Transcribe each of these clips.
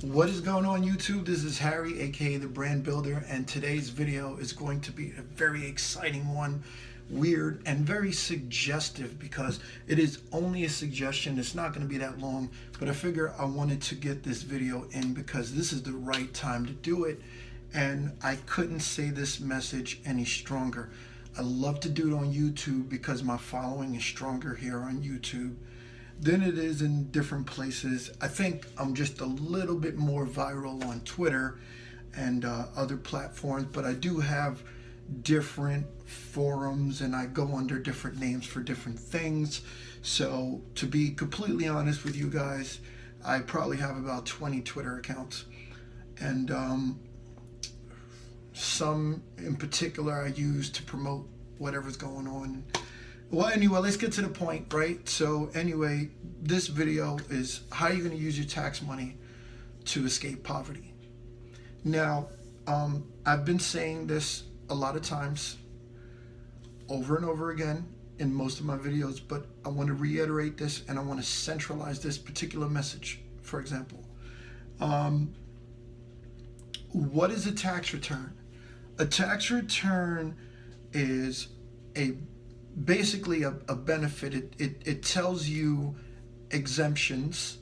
What is going on YouTube? This is Harry, aka the Brand Builder, and today's video is going to be a very exciting one, weird and very suggestive because it is only a suggestion. It's not going to be that long, but I figure I wanted to get this video in because this is the right time to do it, and I couldn't say this message any stronger. I love to do it on YouTube because my following is stronger here on YouTube than it is in different places. I think I'm just a little bit more viral on Twitter and other platforms, but I do have different forums and I go under different names for different things. So to be completely honest with you guys, I probably have about 20 Twitter accounts, and some in particular I use to promote whatever's going on. Well, anyway, let's get to the point, right? So anyway, this video is how you're going to use your tax money to escape poverty. Now, I've been saying this a lot of times over and over again in most of my videos, but I want to reiterate this and I want to centralize this particular message. For example, what is a tax return? A tax return is basically a benefit. It tells you exemptions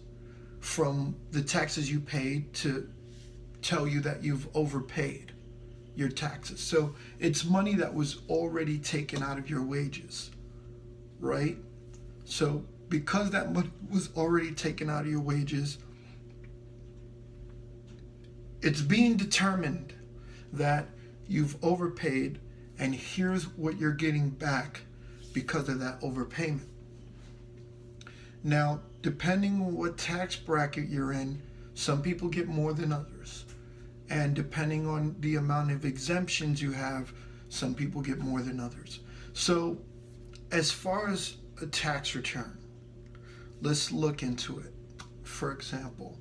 from the taxes you paid to tell you that you've overpaid your taxes. So it's money that was already taken out of your wages, right? So because that money was already taken out of your wages, it's being determined that you've overpaid, and here's what you're getting back because of that overpayment. Now, depending on what tax bracket you're in, some people get more than others. And depending on the amount of exemptions you have, some people get more than others. So as far as a tax return, let's look into it. For example,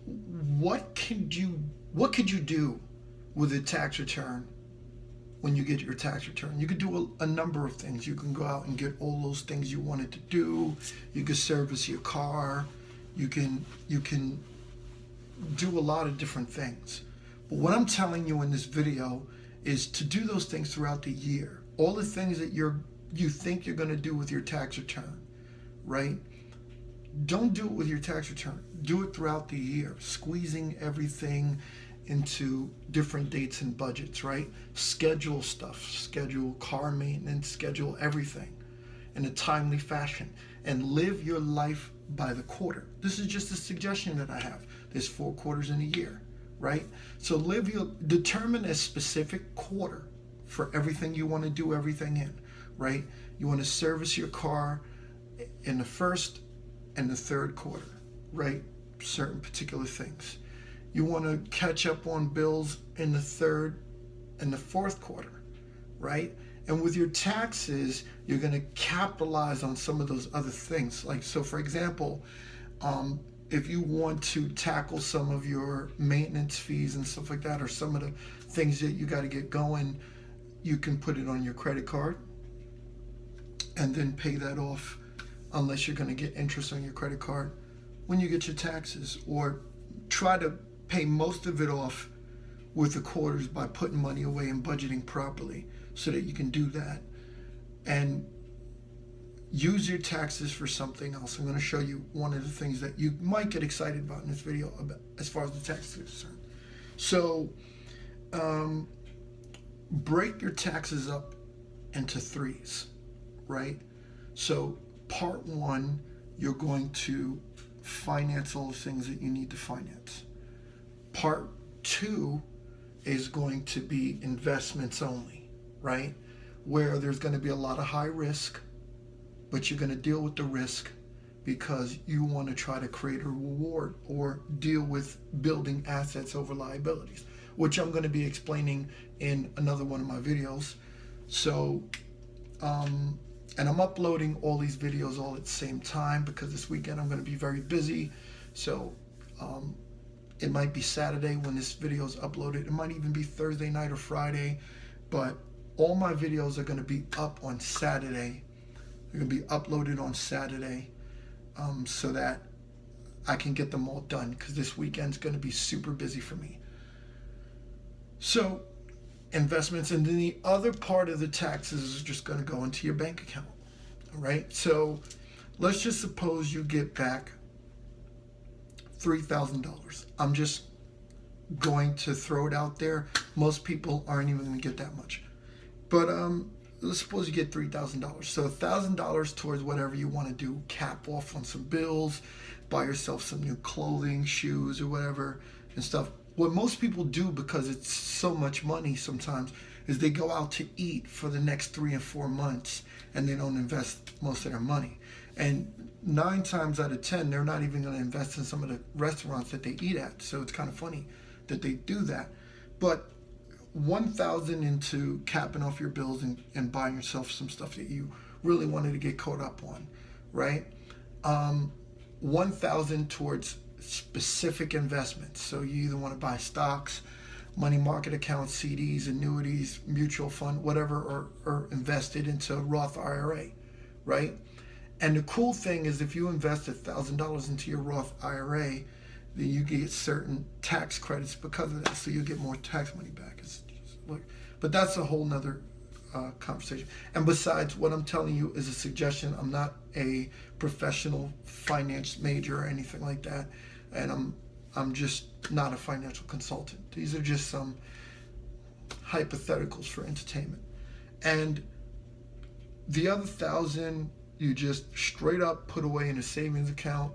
what could you do with a tax return? When you get your tax return, you could do a number of things. You can go out and get all those things you wanted to do. You could service your car. You can do a lot of different things. But what I'm telling you in this video is to do those things throughout the year. All the things that you think you're going to do with your tax return, right? Don't do it with your tax return. Do it throughout the year, squeezing everything into different dates and budgets, right? Schedule stuff, schedule car maintenance, schedule everything in a timely fashion, and live your life by the quarter. This is just a suggestion that I have. There's 4 quarters in a year, right? So determine a specific quarter for everything you want to do everything in, right? You want to service your car in the first and the third quarter, right? Certain particular things. You want to catch up on bills in the third and the fourth quarter, right? And with your taxes, you're going to capitalize on some of those other things. Like, so for example, if you want to tackle some of your maintenance fees and stuff like that, or some of the things that you got to get going, you can put it on your credit card and then pay that off, unless you're going to get interest on your credit card when you get your taxes, or try to pay most of it off with the quarters by putting money away and budgeting properly so that you can do that. And use your taxes for something else. I'm going to show you one of the things that you might get excited about in this video about, as far as the taxes are concerned. So break your taxes up into 3s, right? So part 1, you're going to finance all the things that you need to finance. Part 2 is going to be investments only, right? Where there's going to be a lot of high risk, but you're going to deal with the risk because you want to try to create a reward or deal with building assets over liabilities, which I'm going to be explaining in another one of my videos. So, and I'm uploading all these videos all at the same time because this weekend I'm going to be very busy. So, it might be Saturday when this video is uploaded. It might even be Thursday night or Friday, but all my videos are going to be up on Saturday. They're going to be uploaded on Saturday, so that I can get them all done, because this weekend's going to be super busy for me. So investments, and then the other part of the taxes is just going to go into your bank account. All right. So let's just suppose you get back $3,000. I'm just going to throw it out there. Most people aren't even going to get that much. But let's suppose you get $3,000. So $1,000 towards whatever you want to do. Cap off on some bills, buy yourself some new clothing, shoes, or whatever and stuff. What most people do, because it's so much money sometimes, is they go out to eat for the next 3 and 4 months, and they don't invest most of their money. And 9 times out of 10, they're not even going to invest in some of the restaurants that they eat at. So it's kind of funny that they do that. But $1,000 into capping off your bills and buying yourself some stuff that you really wanted to get caught up on, right? $1,000 towards specific investments. So you either want to buy stocks, money market accounts, CDs, annuities, mutual fund, whatever, or invested into a Roth IRA, right? And the cool thing is, if you invest $1,000 into your Roth IRA, then you get certain tax credits because of that. So you get more tax money back. But that's a whole nother conversation. And besides, what I'm telling you is a suggestion. I'm not a professional finance major or anything like that, and I'm just not a financial consultant. These are just some hypotheticals for entertainment. And the other $1,000 you just straight up put away in a savings account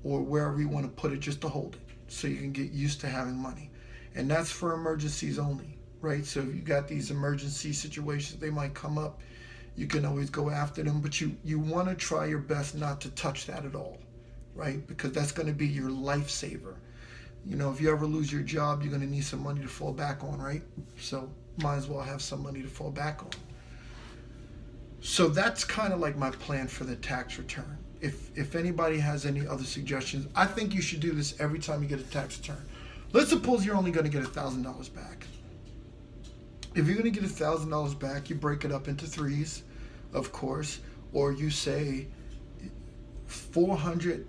or wherever you want to put it, just to hold it so you can get used to having money. And that's for emergencies only, right? So if you got these emergency situations, they might come up, you can always go after them, but you want to try your best not to touch that at all, right? Because that's going to be your lifesaver. You know, if you ever lose your job, you're going to need some money to fall back on, right? So might as well have some money to fall back on. So that's kind of like my plan for the tax return. If anybody has any other suggestions, I think you should do this every time you get a tax return. Let's suppose you're only going to get $1,000 back. If you're going to get $1,000 back, you break it up into threes, of course, or you say 400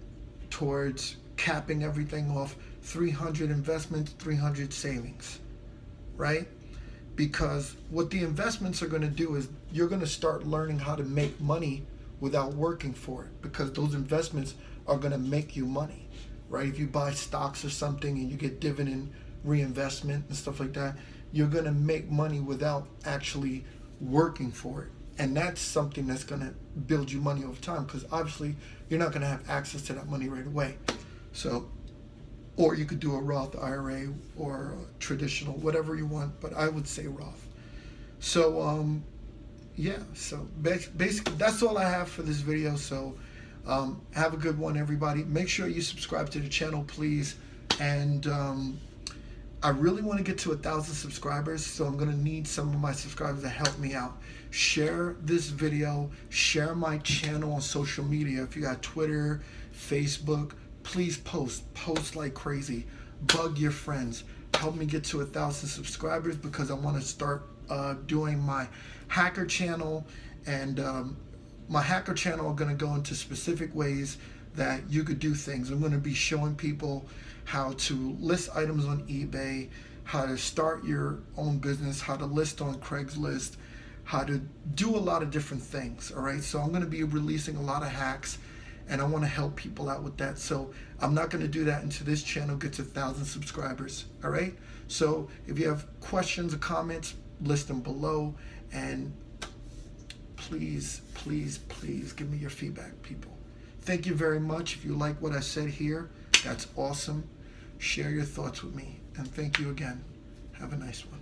towards capping everything off, 300 investments, 300 savings, right? Because what the investments are going to do is you're going to start learning how to make money without working for it, because those investments are going to make you money, right? If you buy stocks or something and you get dividend reinvestment and stuff like that, you're going to make money without actually working for it. And that's something that's going to build you money over time, because obviously you're not going to have access to that money right away. So, or you could do a Roth IRA or a traditional, whatever you want, but I would say Roth. So, yeah, so basically that's all I have for this video. So have a good one, everybody. Make sure you subscribe to the channel, please. And I really want to get to 1,000 subscribers, so I'm going to need some of my subscribers to help me out. Share this video, share my channel on social media. If you got Twitter, Facebook, please post like crazy. Bug your friends. Help me get to 1,000 subscribers, because I want to start doing my hacker channel. And my hacker channel are going to go into specific ways that you could do things. I'm going to be showing people how to list items on eBay, how to start your own business, how to list on Craigslist, how to do a lot of different things. All right, so I'm going to be releasing a lot of hacks, and I want to help people out with that. So I'm not going to do that until this channel gets 1,000 subscribers. All right, so if you have questions or comments, list them below, and please give me your feedback, people. Thank you very much. If you like what I said here, that's awesome. Share your thoughts with me, and thank you again. Have a nice one.